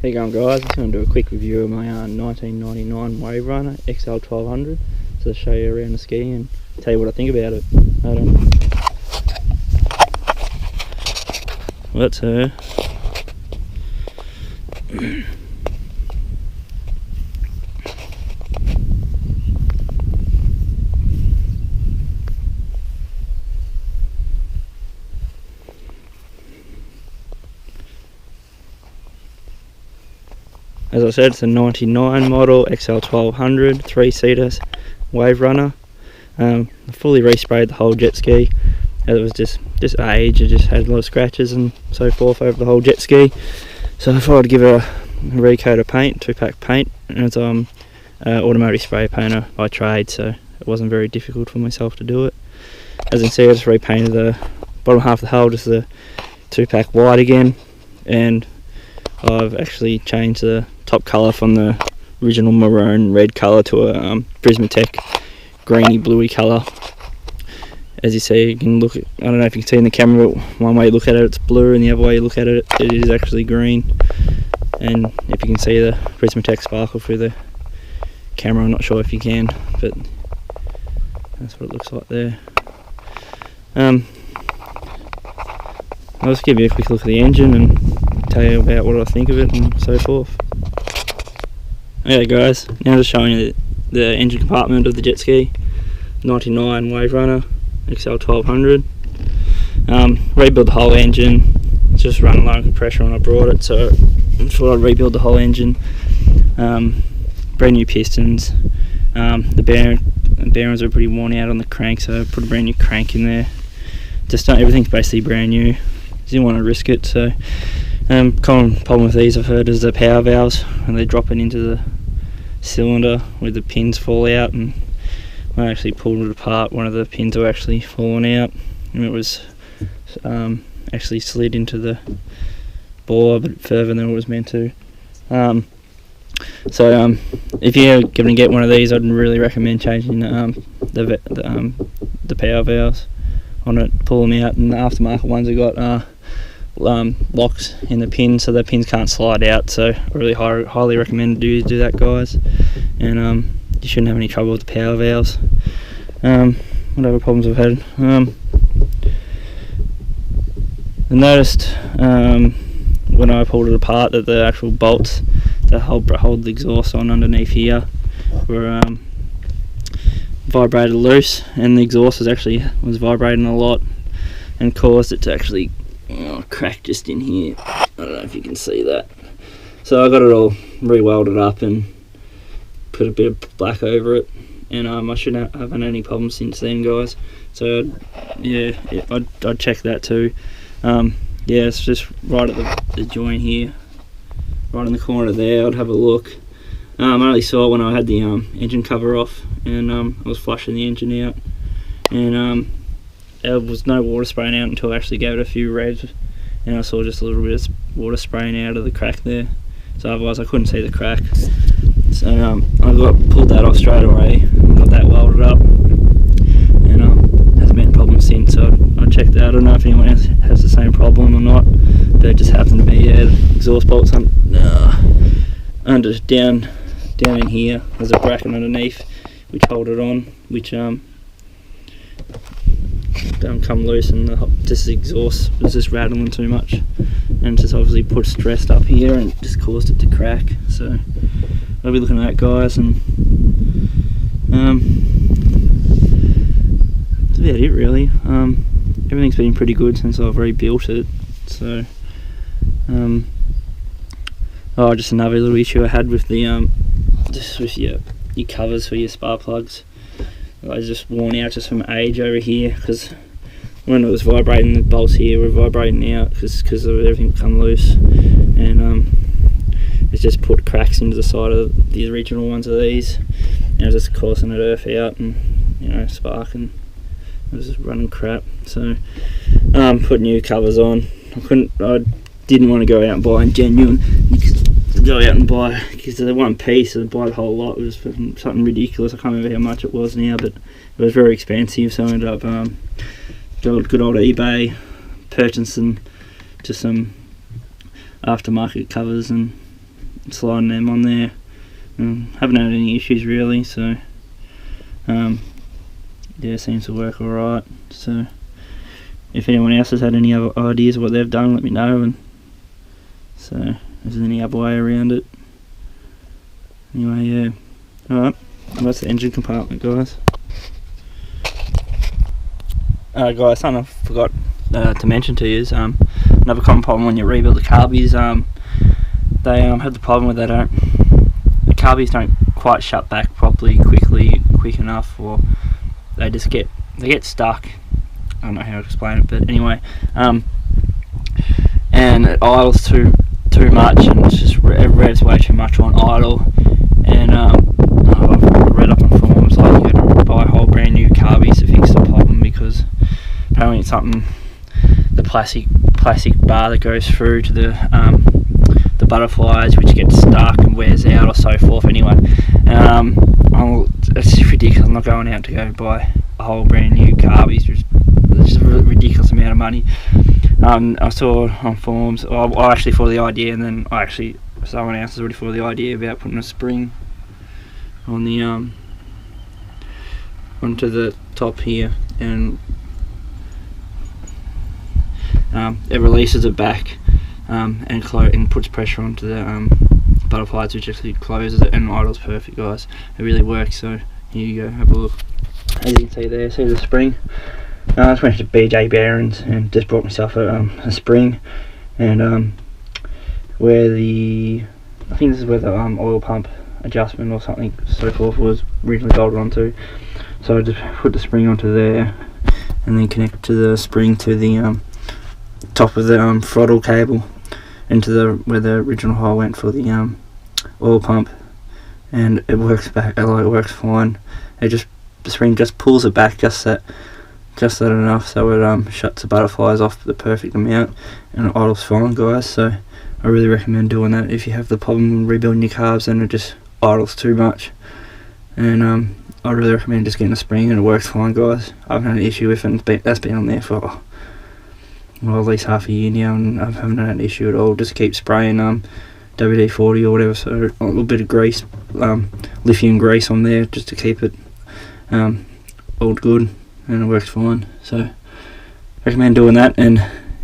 How you going, guys? I'm just going to do a quick review of my 1999 Waverunner XL1200 to show you around the ski and tell you what I think about it. Hold on. Well, that's her. As I said, it's a 99 model XL1200 3-seater Waverunner. I fully resprayed the whole jet ski. It was just age, it just had a lot of scratches and so forth over the whole jet ski. So I thought I'd give it a recoat of paint, 2-pack paint, and it's automotive spray painter by trade, so it wasn't very difficult for myself to do it. As you can see, I just repainted the bottom half of the hull, just the 2-pack white again, and I've actually changed the top colour from the original maroon red colour to a Prismatech greeny bluey colour. As you see, you can look at, I don't know if you can see in the camera, but one way you look at it it's blue and the other way you look at it, it is actually green. And if you can see the Prismatech sparkle through the camera, I'm not sure if you can, but that's what it looks like there. I'll just give you a quick look at the engine and tell you about what I think of it and so forth. Okay guys, now I'm just showing you the engine compartment of the jet ski 99 Waverunner XL1200. Rebuild the whole engine, just run low compressor when I brought it, so I thought I'd rebuild the whole engine. Brand new pistons, the bearings are pretty worn out on the crank, so I put a brand new crank in there. Just everything's basically brand new. Didn't want to risk it, so common problem with these I've heard is the power valves, when they drop it into the cylinder where the pins fall out, and when I actually pulled it apart, one of the pins were actually fallen out and it was actually slid into the bore a bit further than it was meant to. So if you're going to get one of these, I'd really recommend changing the power valves on it, pull them out, and the aftermarket ones have got locks in the pins so the pins can't slide out, so I really highly recommend you do that, guys. And you shouldn't have any trouble with the power valves. What other problems I've had? I noticed when I pulled it apart that the actual bolts that hold the exhaust on underneath here were vibrated loose, and the exhaust was vibrating a lot and caused it to actually crack just in here. I don't know if you can see that. So I got it all re-welded up and put a bit of black over it, and I shouldn't have had any problems since then, guys. So yeah, I'd check that too. Yeah, it's just right at the joint here, right in the corner there. I'd have a look. I only saw it when I had the engine cover off, and I was flushing the engine out, and there was no water spraying out until I actually gave it a few revs, and I saw just a little bit of water spraying out of the crack there, so otherwise I couldn't see the crack. So I pulled that off straight away, got that welded up, and hasn't been a problem since. So I checked that. I don't know if anyone else has the same problem or not, but it just happened to be the exhaust bolts down in here. There's a bracket underneath which hold it on, which come loose, and just the exhaust was just rattling too much, and just obviously put stress up here and just caused it to crack. So I'll be looking at that, guys, and that's about it really. Everything's been pretty good since I've rebuilt it. So just another little issue I had with the just with your covers for your spark plugs. I was just worn out just from age over here, because when it was vibrating, the bolts here were vibrating out because of everything come loose, and it's just put cracks into the side of the original ones of these, and it was just causing it earth out and spark, and it was just running crap. So put new covers on. I didn't want to go out and buy genuine. Go out and buy, because they're one piece, and buy the whole lot. It was something ridiculous. I can't remember how much it was now, but it was very expensive. So I ended up good old eBay, purchasing just some aftermarket covers, and sliding them on there. Haven't had any issues really, so yeah, seems to work alright. So if anyone else has had any other ideas of what they've done, let me know, and so if there's any other way around it. Anyway, yeah. Alright, that's the engine compartment, guys. Guys, something I forgot to mention to you is another common problem when you rebuild the carbies. They have the problem where the carbies don't quite shut back properly, quick enough, or they get stuck. I don't know how to explain it, but anyway, and it idles too much, and it's just revs way too much on idle. And I've read up on forums like you got to buy a whole brand new carbies to fix the problem, because apparently it's something, the plastic bar that goes through to the butterflies, which gets stuck and wears out, or so forth. Anyway, it's ridiculous. I'm not going out to go buy a whole brand new carbies. It's just a ridiculous amount of money. I saw on forums, I actually thought of the idea, and then someone else has already thought of the idea about putting a spring on the onto the top here, and it releases it back and puts pressure onto the butterflies, which actually closes it and idles perfect, guys. It really works. So here you go, have a look. As you can see there, see the spring. I just went to BJ Bearings and just bought myself a spring, and where I think this is where the oil pump adjustment or something so forth was originally bolted onto. So I just put the spring onto there, and then connect to the spring to the top of the throttle cable into where the original hole went for the oil pump, and it works back. It works fine. The spring just pulls it back just that enough, so it shuts the butterflies off the perfect amount, and it idles fine, guys. So I really recommend doing that if you have the problem rebuilding your carbs and it just idles too much. And I really recommend just getting a spring, and it works fine, guys. I haven't had an issue with it, that's been on there for at least half a year now, and I haven't had an issue at all. Just keep spraying WD-40 or whatever, so a little bit of grease, lithium grease on there, just to keep it all good, and it works fine. So recommend doing that, and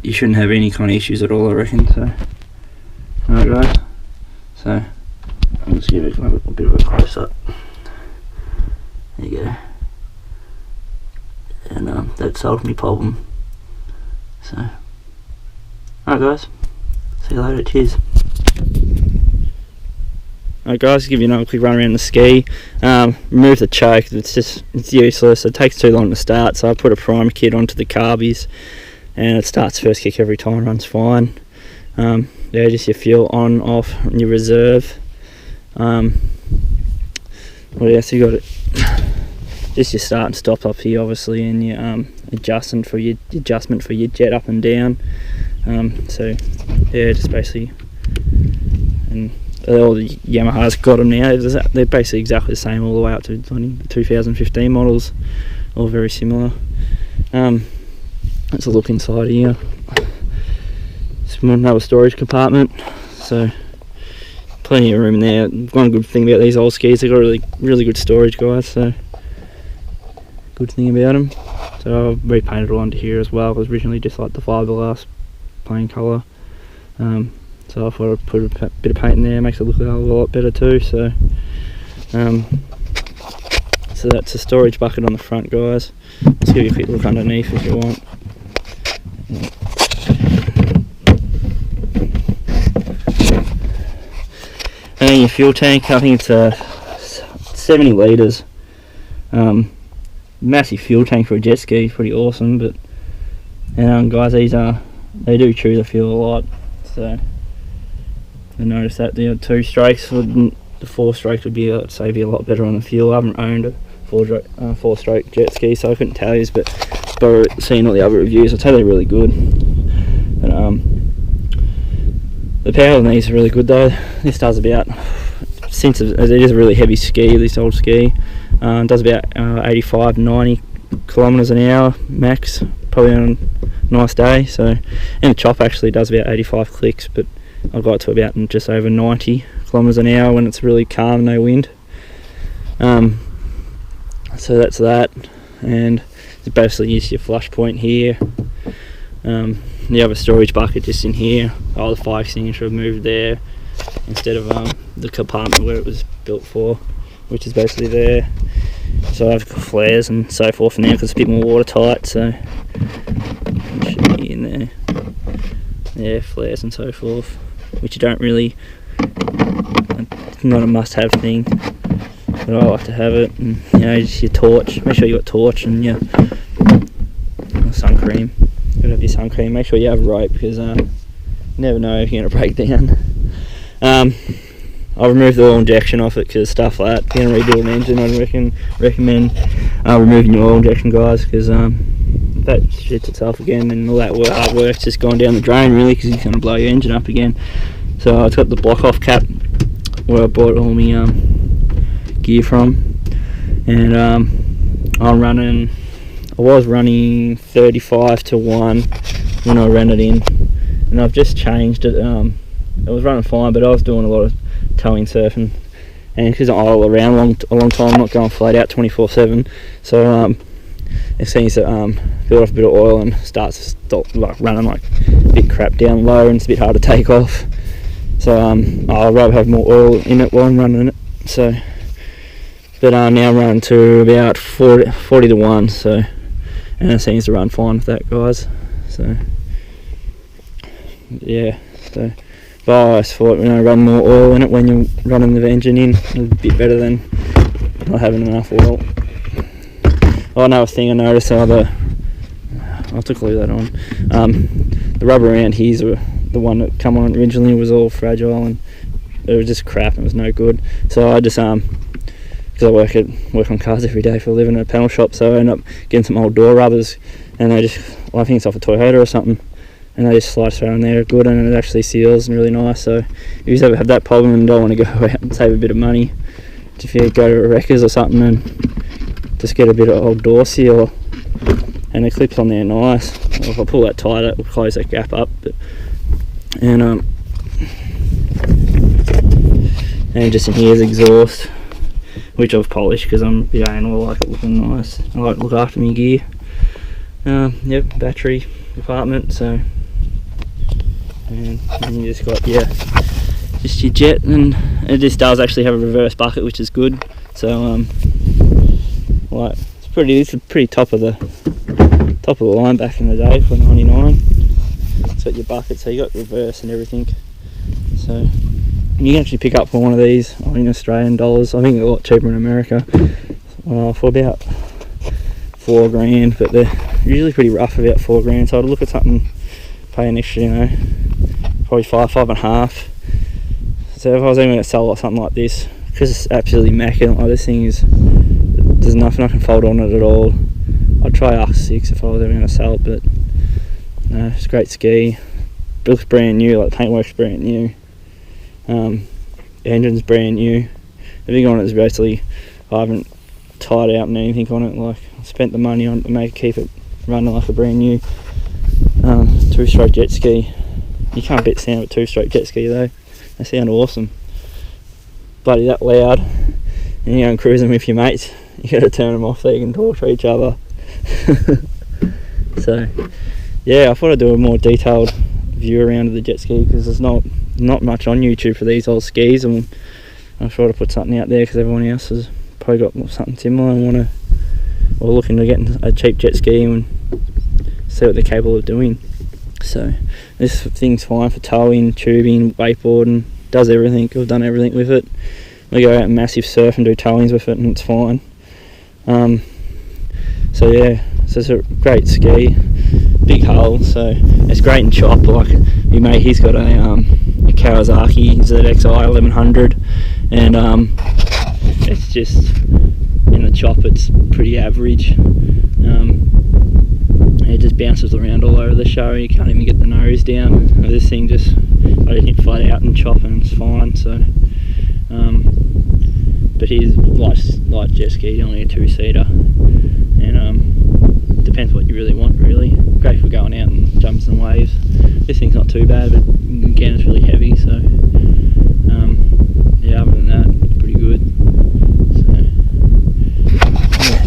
you shouldn't have any kind of issues at all, I reckon. So alright, guys, so I'll just give it a little bit of a close up. There you go, and that solved my problem. So alright, guys, see you later, cheers. Alright, guys, give you another quick run around the ski. Remove the choke, it's useless, it takes too long to start, so I put a primer kit onto the carbies, and it starts first kick every time, runs fine. Yeah, just your fuel on, off, and your reserve. What else you got? Just your start and stop up here, obviously, and your adjustment for your jet up and down. So yeah, just basically, and all the Yamaha's got them now. They're basically exactly the same all the way up to the 2015 models, all very similar. Let's look inside here. It's another storage compartment, so plenty of room in there. One good thing about these old skis, they've got really good storage, guys. So good thing about them. So I've repainted it onto here as well. It was originally just like the fiberglass plain colour. So I thought I'd put a bit of paint in there, makes it look a lot better too. So so that's a storage bucket on the front, guys. Let's give you a quick look underneath if you want. And your fuel tank, I think it's 70 litres. Massive fuel tank for a jet ski, pretty awesome. But guys, they do chew the fuel a lot. So I noticed that the 2 strokes, the 4 strokes would be save you a lot better on the fuel. I haven't owned a 4-stroke jet ski, so I couldn't tell you, but seeing all the other reviews, I'd say they're really good. But the power on these is really good though. This does about, since it is a really heavy ski, this old ski, does about 85-90 kilometers an hour max, probably on a nice day. So, and the chop actually does about 85 clicks, but I've got to about just over 90 kilometres an hour when it's really calm, no wind. So that's that, and you basically use your flush point here. You have a storage bucket just in here. The fire extinguisher I've moved there instead of the compartment where it was built for, which is basically there. So I've got flares and so forth in there because it's a bit more watertight, so it should be in there. Yeah, flares and so forth, which you don't really, it's not a must-have thing, but I like to have it. And you know, just your torch, make sure you got torch, and your sun cream. You gotta have your sun cream. Make sure you have rope, because you never know if you're gonna break down. I'll remove the oil injection off it, because stuff like that, if you're gonna rebuild an engine, I'd recommend removing your oil injection, guys, because if that shits itself again, and all that hard work's just gone down the drain, really, because it's gonna blow your engine up again. So I've got the block off cap where I bought all my gear from, and I was running 35:1 when I ran it in, and I've just changed it. It was running fine, but I was doing a lot of towing surfing, and because I'm all around a long time, I'm not going flat out 24/7, so it seems to build off a bit of oil and starts to stop, like running like a bit crap down low, and it's a bit hard to take off. So I'd rather have more oil in it while I'm running it. So, but now I'm running to about 40:1, so, and it seems to run fine with that, guys. So yeah, so but I always thought, you know, run more oil in it when you're running the engine in, it's a bit better than not having enough oil. Another thing I noticed, I took a that on. The rubber around here's the one that come on originally was all fragile, and it was just crap and it was no good. So I just because I work on cars every day for a living at a panel shop, so I ended up getting some old door rubbers, and I think it's off a Toyota or something, and they just slide straight on there good, and it actually seals and really nice. So if you ever have that problem and don't want to go out and save a bit of money, if you go to a Wreckers or something and just get a bit of old door seal, and it clips on there nice. Well, if I pull that tight, it will close that gap up. And just in here's exhaust, which I've polished because I'm a bit anal, I like it looking nice. I like to look after my gear. Yep, battery compartment. So, and you just got just your jet, and it just does actually have a reverse bucket, which is good. So like it's pretty top of the line back in the day for 99. It's got your bucket, so you got reverse and everything. So you can actually pick up for one of these in Australian dollars. I think they're a lot cheaper in America, for about $4 grand, but they're usually pretty rough, about $4 grand. So I'd look at something, pay an extra, you know, probably five and a half. So if I was even going to sell something like this, because it's absolutely immaculate, like this thing is, there's nothing I can fold on it at all. I'd try R6 if I was ever going to sell it, but no, it's a great ski. It looks brand new, like the paintwork's brand new. The engine's brand new. The thing on it is basically, I haven't tied out and anything on it. Like, I spent the money on it to keep it running like a brand new two-stroke jet ski. You can't beat the sound of a two-stroke jet ski though. They sound awesome. Bloody that loud. And you're going cruising with your mates, you got to turn them off so you can talk to each other. So yeah, I thought I'd do a more detailed view around of the jet ski, because there's not much on YouTube for these old skis, and I thought I'd put something out there because everyone else has probably got something similar and looking to get a cheap jet ski and see what they're capable of doing. So this thing's fine for towing, tubing, wakeboarding, does everything. I've done everything with it. We go out and massive surf and do towings with it, and it's fine. So yeah, so it's a great ski, big hull, so it's great in chop. Like my mate, he's got a Kawasaki XL1200, and it's just in the chop it's pretty average. It just bounces around all over the show. You can't even get the nose down. This thing I just hit flat out and chop, and it's fine. So, but he's light jet ski, only a two-seater, and depends what you really want, really. Great for going out and jumping some waves. This thing's not too bad, but again, it's really heavy, so yeah, other than that, pretty good. So, yeah.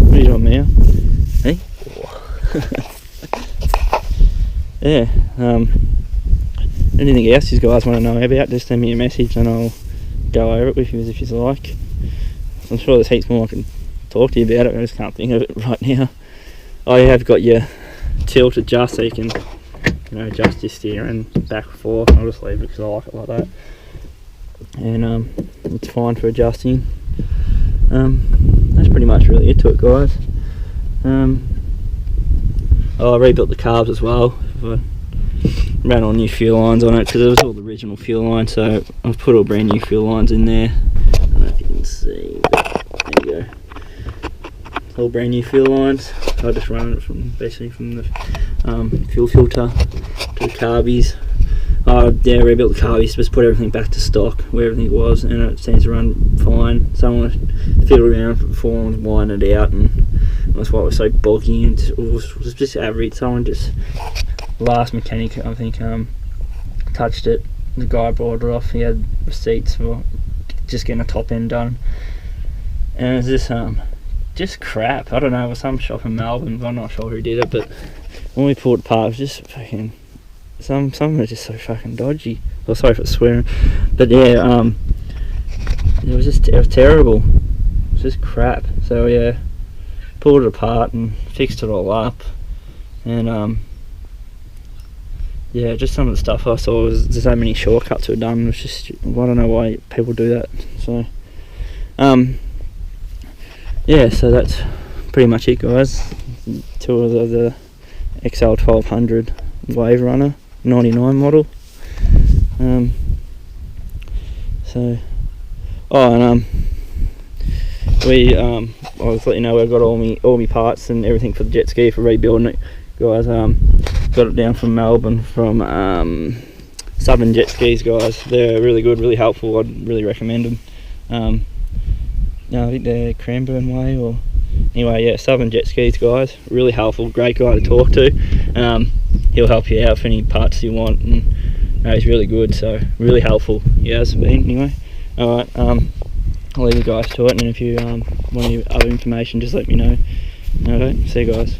What are you doing now? Hey? Yeah, anything else you guys want to know about, just send me a message and I'll go over it with you if you like. I'm sure there's heaps more I can talk to you about it, I just can't think of it right now. I have got your tilt adjust so you can, you know, adjust your steering back and forth. I'll just leave it because I like it like that. And it's fine for adjusting. That's pretty much really it to it, guys. I rebuilt the carbs as well. I ran all new fuel lines on it because it was all the original fuel lines, so I've put all brand new fuel lines in there. I don't know if you can see, but there you go. All brand new fuel lines. So I just run it from basically from the fuel filter to the carbies. Yeah, rebuilt the carbies, just put everything back to stock where everything was, and it seems to run fine. Someone fiddled around before and winded it out, and that's why it was so bulky, and it was just average. Someone just, last mechanic I think touched it. The guy brought it off. He had receipts for just getting a top end done, and it was just crap. I don't know, it was some shop in Melbourne. I'm not sure who did it, but when we pulled it apart, it was just fucking, some of them are just so fucking dodgy. Well, sorry for swearing, but yeah, it was terrible. It was just crap. So yeah, pulled it apart and fixed it all up, and yeah, just some of the stuff I saw was there's so many shortcuts were done. It's just, I don't know why people do that. So yeah, so that's pretty much it, guys. Two of the XL1200 Waverunner 99 model. So we I'll just let you know, I've got all my parts and everything for the jet ski for rebuilding it, guys. Got it down from Melbourne from Southern Jet Skis, guys. They're really good, really helpful. I'd really recommend them. No, I think they're Cranbourne way, or anyway, yeah, Southern Jet Skis, guys. Really helpful, great guy to talk to. He'll help you out for any parts you want, and he's really good, so really helpful he has been. Anyway, alright, I'll leave you guys to it, and if you want any other information, just let me know. Okay, see you guys.